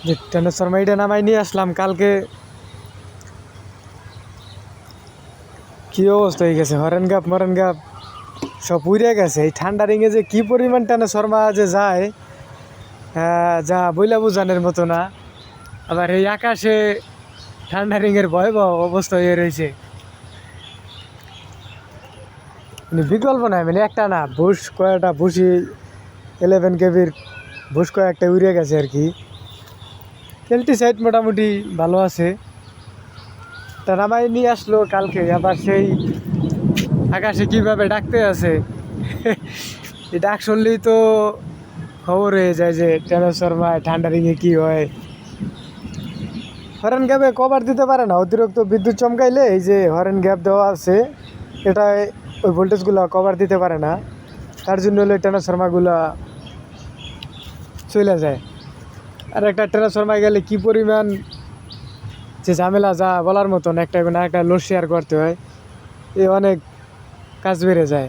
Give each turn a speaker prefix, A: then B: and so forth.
A: যে ট্রান্সফরমার এটা নামাই নিয়ে আসলাম কালকে। কি অবস্থা হয়ে গেছে, হরেন গাপ মরেন গাপ সব উড়ে গেছে। এই ঠান্ডা রিঙে যে কি পরিমাণ ট্রান্সফরমার যে যায়, যা বইলা বুঝানোর মতো না। আবার এই আকাশে ঠান্ডা রিঙের ভয়াবহ অবস্থা হয়ে রয়েছে। মানে বিকল্প নাই, মানে একটা না, বুশ কয়েকটা বুশি 11 কেবির বুশ কয়েকটা উড়ে গেছে আর কি। এলটি সাইড মোটামুটি ভালো আছে। তা নামাই নিয়ে আসলো কালকে, আবার সেই আকাশে কিভাবে ডাকতে আছে। এই ডাক শুনলেই তো খবর হয়ে যায় যে ট্রান্সফরমার ঠান্ডা রিঙে কি হয়। হরেন গ্যাপে কভার দিতে পারে না, অতিরিক্ত বিদ্যুৎ চমকাইলে এই যে হরেন গ্যাপ দেওয়া আছে এটা ওই ভোল্টেজগুলো কভার দিতে পারে না। তার জন্য হলে ট্রান্সফরমারগুলো চলে যায়। আর একটা ট্রান্সফরমার গেলে কি পরিমাণ যে ঝামেলা, যা বলার মতন। একটা না একটা লোড শেয়ার করতে হয়, এ অনেক কাজ বেড়ে যায়।